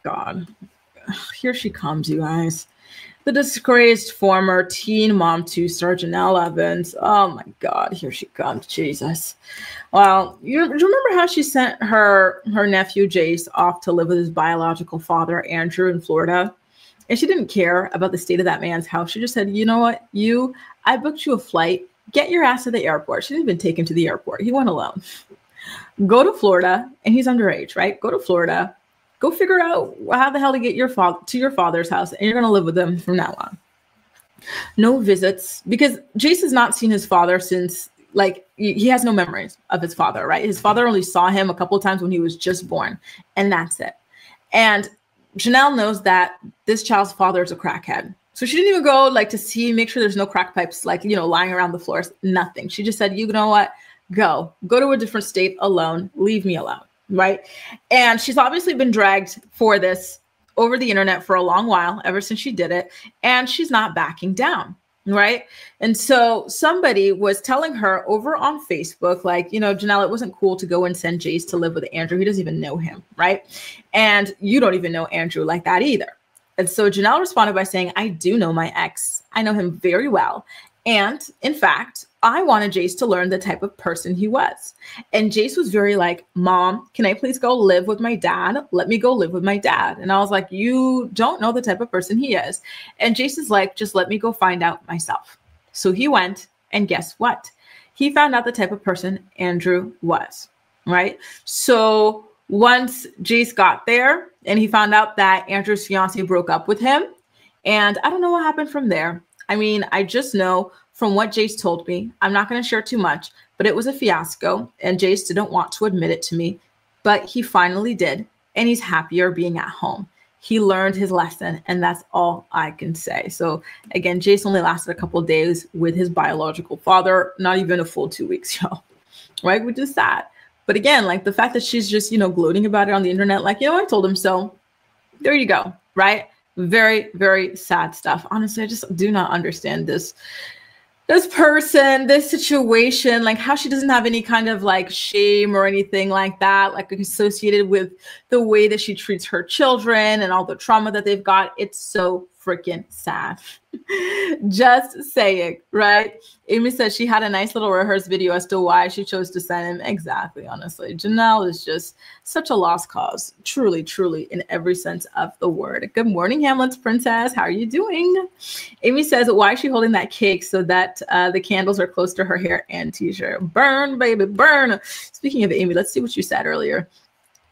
God. Here she comes, you guys. The disgraced former teen mom to star Jenelle Evans. Oh my God, here she comes. Jesus. Well, you remember how she sent her nephew Jace off to live with his biological father Andrew in Florida, and she didn't care about the state of that man's house. She just said, "You know what? I booked you a flight. Get your ass to the airport." She didn't even take him to the airport. He went alone. Go to Florida, and he's underage, right? Go to Florida. Go figure out how the hell to get your father's house, and you're going to live with him from now on. No visits, because Jace has not seen his father since, like, he has no memories of his father, right? His father only saw him a couple of times when he was just born, and that's it. And Jenelle knows that this child's father is a crackhead. So she didn't even go, like, to see, make sure there's no crack pipes, like, lying around the floors, nothing. She just said, you know what? Go to a different state alone. Leave me alone. Right. And she's obviously been dragged for this over the internet for a long while, ever since she did it. And she's not backing down. Right. And so somebody was telling her over on Facebook, like, Jenelle, it wasn't cool to go and send Jace to live with Andrew. He doesn't even know him. Right. And you don't even know Andrew like that either. And so Jenelle responded by saying, I do know my ex. I know him very well. And in fact, I wanted Jace to learn the type of person he was. And Jace was very like, Mom, can I please go live with my dad? Let me go live with my dad. And I was like, you don't know the type of person he is. And Jace is like, just let me go find out myself. So he went, and guess what? He found out the type of person Andrew was, right? So once Jace got there and he found out that Andrew's fiance broke up with him, and I don't know what happened from there. I mean, I just know from what Jace told me, I'm not going to share too much, but it was a fiasco, and Jace didn't want to admit it to me, but he finally did, and he's happier being at home. He learned his lesson, and that's all I can say. So again, Jace only lasted a couple of days with his biological father, not even a full 2 weeks, y'all, right? Which is sad. But again, like the fact that she's just, gloating about it on the internet, like, I told him so. There you go, right? Very, very sad stuff. Honestly, I just do not understand this person, this situation, like how she doesn't have any kind of like shame or anything like that, like associated with the way that she treats her children and all the trauma that they've got. It's so freaking sad. Just saying, right? Amy says she had a nice little rehearsed video as to why she chose to send him. Exactly, honestly. Jenelle is just such a lost cause. Truly, truly, in every sense of the word. Good morning, Hamlet's princess. How are you doing? Amy says, why is she holding that cake so that the candles are close to her hair and t-shirt? Burn, baby, burn. Speaking of Amy, let's see what you said earlier.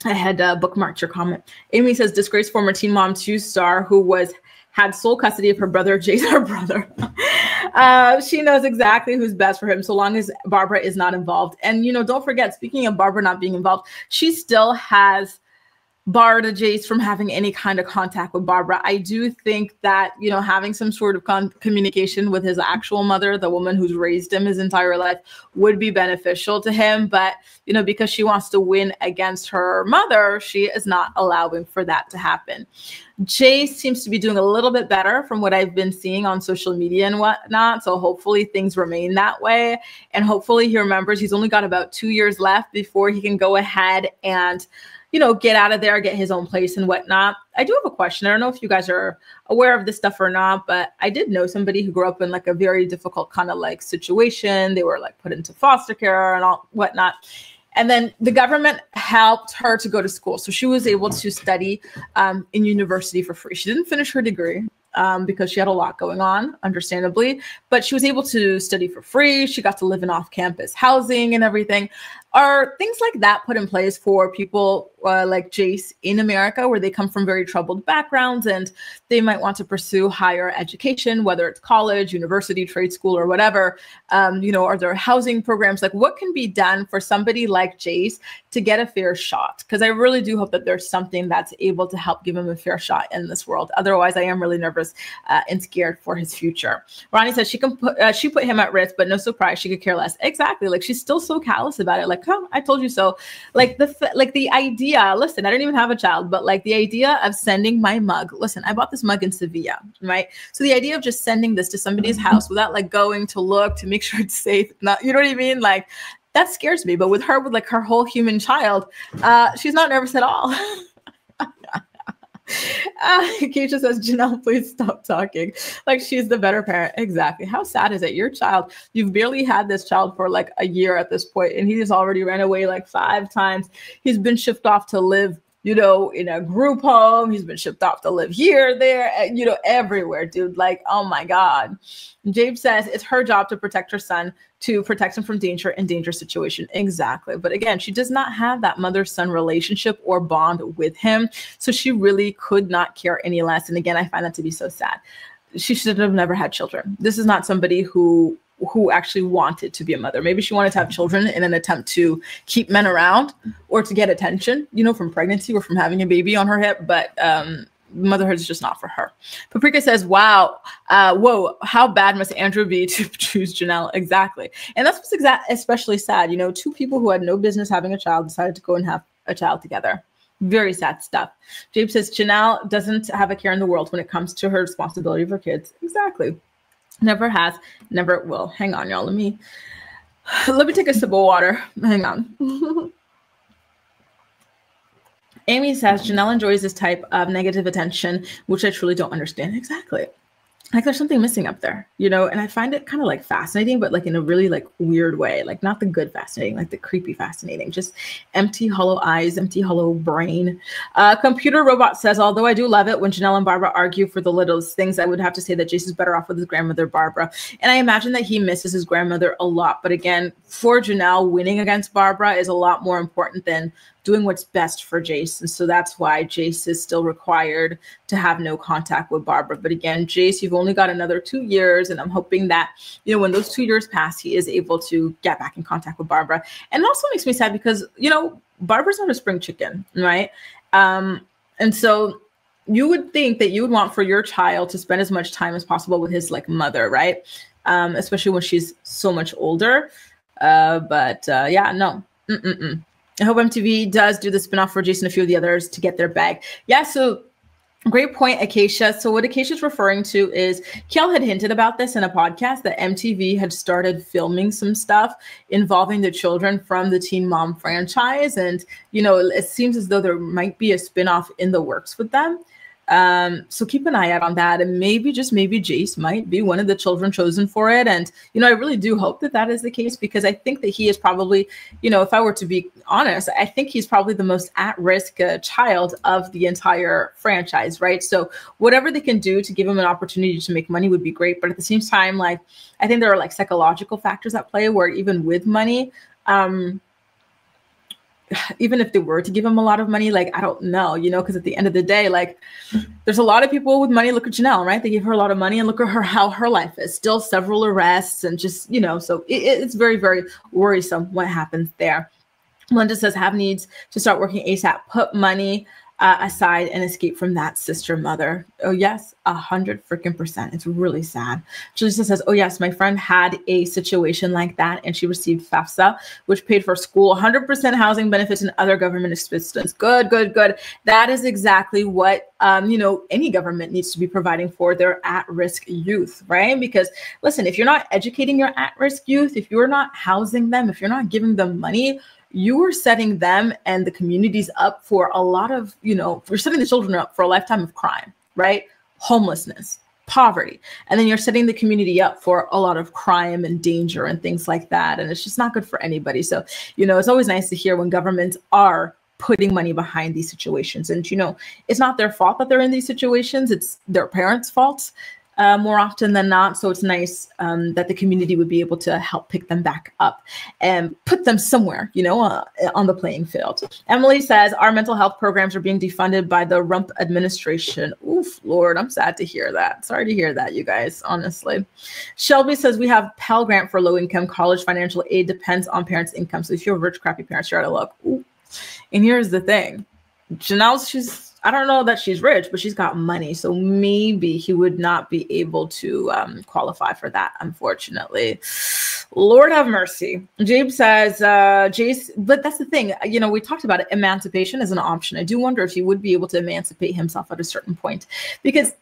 I had bookmarked your comment. Amy says, disgraced former Teen Mom 2 star who had sole custody of her brother, Jace, her brother. She knows exactly who's best for him, so long as Barbara is not involved. And, don't forget, speaking of Barbara not being involved, she still has barred Jace from having any kind of contact with Barbara. I do think that, having some sort of communication with his actual mother, the woman who's raised him his entire life, would be beneficial to him. But, because she wants to win against her mother, she is not allowing for that to happen. Jace seems to be doing a little bit better from what I've been seeing on social media and whatnot. So hopefully things remain that way. And hopefully he remembers he's only got about 2 years left before he can go ahead and get out of there, get his own place and whatnot. I do have a question. I don't know if you guys are aware of this stuff or not, but I did know somebody who grew up in like a very difficult kind of like situation. They were like put into foster care and all whatnot. And then the government helped her to go to school. So she was able to study in university for free. She didn't finish her degree because she had a lot going on, understandably, but she was able to study for free. She got to live in off-campus housing and everything. Are things like that put in place for people like Jace in America, where they come from very troubled backgrounds and they might want to pursue higher education, whether it's college, university, trade school, or whatever? Are there housing programs? Like, what can be done for somebody like Jace to get a fair shot? Because I really do hope that there's something that's able to help give him a fair shot in this world. Otherwise, I am really nervous and scared for his future. Ronnie says she put him at risk, but no surprise, she could care less. Exactly. Like, she's still so callous about it. Like, oh, I told you so. Like the idea, listen, I don't even have a child, but like the idea of sending my mug, listen, I bought this mug in Sevilla, right? So the idea of just sending this to somebody's house without like going to look to make sure it's safe, not, you know what I mean? Like, that scares me. But with her, with like her whole human child, she's not nervous at all. Keisha says, Jenelle, please stop talking. Like she's the better parent. Exactly. How sad is it? Your child, you've barely had this child for like a year at this point, and he has already ran away like 5 times. He's been shipped off to live, you know, in a group home. He's been shipped off to live here, there, you know, everywhere, dude. Like, oh my God. James says it's her job to protect her son, to protect him from danger and dangerous situation. Exactly. But again, she does not have that mother-son relationship or bond with him. So she really could not care any less. And again, I find that to be so sad. She should have never had children. This is not somebody who actually wanted to be a mother. Maybe she wanted to have children in an attempt to keep men around or to get attention, you know, from pregnancy or from having a baby on her hip. But motherhood is just not for her. Paprika says, wow, whoa, how bad must Andrew be to choose Jenelle? Exactly. And that's what's especially sad. You know, 2 people who had no business having a child decided to go and have a child together. Very sad stuff. James says, Jenelle doesn't have a care in the world when it comes to her responsibility for kids. Exactly. Never has, never will. Hang on, y'all. Let me take a sip of water. Hang on. Amy says, Jenelle enjoys this type of negative attention, which I truly don't understand. Exactly. Like there's something missing up there, you know, and I find it kind of like fascinating, but like in a really like weird way, like not the good fascinating, like the creepy fascinating, just empty, hollow eyes, empty, hollow brain. Computer Robot says, although I do love it when Jenelle and Barbara argue for the littlest things, I would have to say that Jace is better off with his grandmother, Barbara. And I imagine that he misses his grandmother a lot. But again, for Jenelle, winning against Barbara is a lot more important than doing what's best for Jace. And so that's why Jace is still required to have no contact with Barbara. But again, Jace, you've only got another 2 years. And I'm hoping that, you know, when those 2 years pass, he is able to get back in contact with Barbara. And it also makes me sad because, you know, Barbara's not a spring chicken, right? And so you would think that you would want for your child to spend as much time as possible with his like mother, right? Especially when she's so much older. Yeah, no. I hope MTV does do the spinoff for Jason and a few of the others to get their bag. Yeah, so great point, Acacia. So what Acacia's referring to is Kiel had hinted about this in a podcast that MTV had started filming some stuff involving the children from the Teen Mom franchise. And, you know, it seems as though there might be a spinoff in the works with them. So keep an eye out on that. And maybe, just maybe, Jace might be one of the children chosen for it. And, you know, I really do hope that that is the case, because I think that he is probably, you know, if I were to be honest, I think he's probably the most at-risk child of the entire franchise, right? So whatever they can do to give him an opportunity to make money would be great. But at the same time, like, I think there are like psychological factors at play where even with money, even if they were to give him a lot of money, like, I don't know, you know, because at the end of the day, like, there's a lot of people with money. Look at Jenelle, right? They give her a lot of money, and look at her, how her life is. Still several arrests and just, you know, so it's very, very worrisome what happens there. Linda says, have needs to start working ASAP. Put money aside and escape from that sister mother. Oh yes, 100% It's really sad. Julissa says, oh yes, my friend had a situation like that, and she received FAFSA, which paid for school, 100% housing benefits, and other government assistance. Good. That is exactly what you know, any government needs to be providing for their at-risk youth, right? Because listen, if you're not educating your at-risk youth, if you're not housing them, if you're not giving them money, you are setting them and the communities up for a lot of, you know, you're setting the children up for a lifetime of crime, right? Homelessness, poverty. And then you're setting the community up for a lot of crime and danger and things like that. And it's just not good for anybody. So, you know, it's always nice to hear when governments are putting money behind these situations. And, you know, it's not their fault that they're in these situations. It's their parents' fault. More often than not. So it's nice that the community would be able to help pick them back up and put them somewhere, you know, on the playing field. Emily says, our mental health programs are being defunded by the Rump administration. Oof, Lord, I'm sad to hear that. Sorry to hear that, you guys, honestly. Shelby says, we have Pell Grant for low-income college. Financial aid depends on parents' income. So if you have rich, crappy parents, you're out of luck. Ooh. And here's the thing. Janelle, I don't know that she's rich, but she's got money. So maybe he would not be able to qualify for that, unfortunately. Lord have mercy. Jabe says, Jace, but that's the thing. You know, we talked about it. Emancipation is an option. I do wonder if he would be able to emancipate himself at a certain point. Because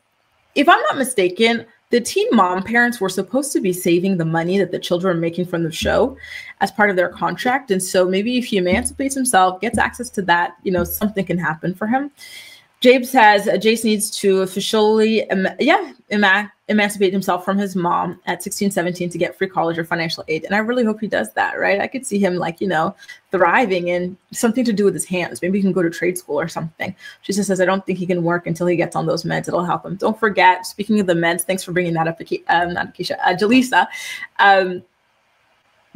if I'm not mistaken, the Teen Mom parents were supposed to be saving the money that the children are making from the show as part of their contract. And so maybe if he emancipates himself, gets access to that, you know, something can happen for him. Jabe says Jace needs to officially, emancipate himself from his mom at 16, 17 to get free college or financial aid. And I really hope he does that, right? I could see him like, thriving in something to do with his hands. Maybe he can go to trade school or something. She just says, I don't think he can work until he gets on those meds. It'll help him. Don't forget, speaking of the meds, thanks for bringing that up, not Akeisha, Jaleesa.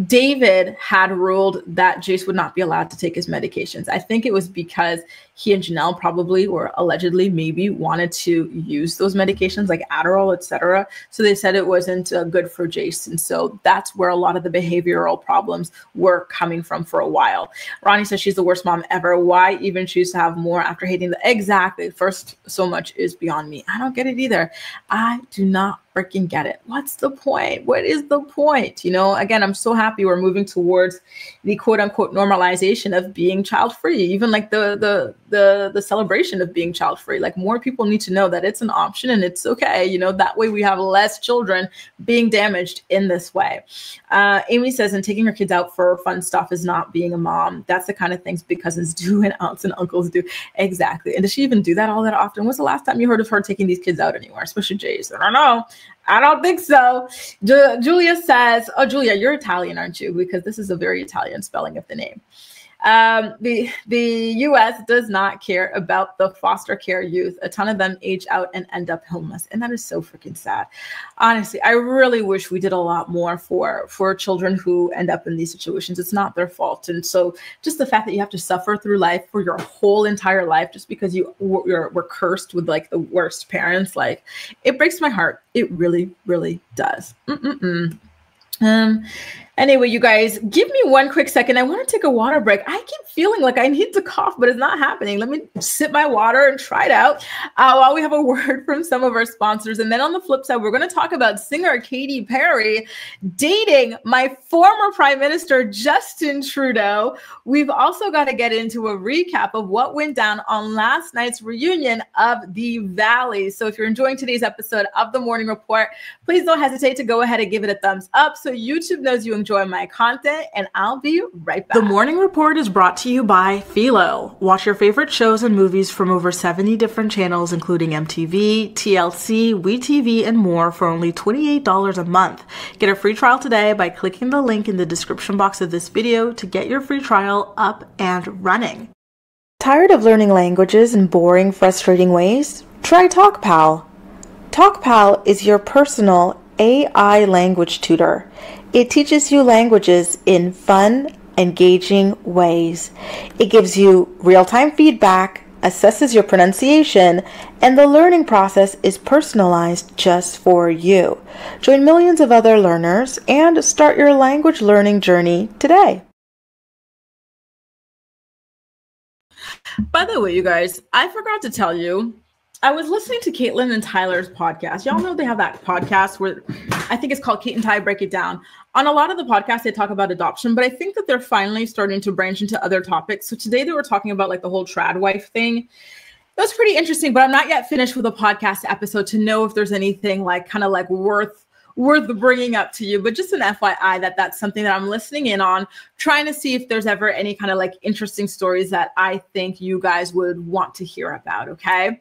David had ruled that Jace would not be allowed to take his medications. I think it was because he and Jenelle probably or allegedly maybe wanted to use those medications like Adderall, etc. So they said it wasn't good for Jace. And so that's where a lot of the behavioral problems were coming from for a while. Ronnie says she's the worst mom ever. Why even choose to have more after hating exactly. First, so much is beyond me. I don't get it either. I do not freaking get it. What's the point? What is the point? Again, I'm so happy we're moving towards the quote unquote normalization of being child free, even like the celebration of being child free. Like more people need to know that it's an option and it's okay. That way we have less children being damaged in this way. Amy says, and taking her kids out for fun stuff is not being a mom. That's the kind of things big cousins do and aunts and uncles do. Exactly. And does she even do that all that often? When's the last time you heard of her taking these kids out anywhere, especially Jace? I don't know. I don't think so. Julia says, oh, Julia, you're Italian, aren't you? Because this is a very Italian spelling of the name. The U.S. does not care about the foster care youth. A ton of them age out and end up homeless. And that is so freaking sad. Honestly, I really wish we did a lot more for children who end up in these situations. It's not their fault. And so just the fact that you have to suffer through life for your whole entire life just because you were cursed with like the worst parents, like it breaks my heart. It really, really does. Anyway, you guys, give me one quick second. I want to take a water break. I keep feeling like I need to cough, but it's not happening. Let me sip my water and try it out while we have a word from some of our sponsors. And then on the flip side, we're going to talk about singer Katy Perry dating my former Prime Minister, Justin Trudeau. We've also got to get into a recap of what went down on last night's reunion of the Valley. So if you're enjoying today's episode of The Morning Report, please don't hesitate to go ahead and give it a thumbs up so YouTube knows you enjoy my content, and I'll be right back. The Morning Report is brought to you by Philo. Watch your favorite shows and movies from over 70 different channels, including MTV, TLC, WeTV, and more for only $28 a month. Get a free trial today by clicking the link in the description box of this video to get your free trial up and running. Tired of learning languages in boring, frustrating ways? Try TalkPal. TalkPal is your personal AI language tutor. It teaches you languages in fun, engaging ways. It gives you real-time feedback, assesses your pronunciation, and the learning process is personalized just for you. Join millions of other learners and start your language learning journey today. By the way, you guys, I forgot to tell you, I was listening to Caitlin and Tyler's podcast. Y'all know they have that podcast where I think it's called Kate and Ty Break It Down. On a lot of the podcasts, they talk about adoption, but I think that they're finally starting to branch into other topics. So today they were talking about like the whole trad wife thing. It was pretty interesting, but I'm not yet finished with the podcast episode to know if there's anything like kind of like worth bringing up to you. But just an FYI that that's something that I'm listening in on, trying to see if there's ever any kind of like interesting stories that I think you guys would want to hear about. Okay.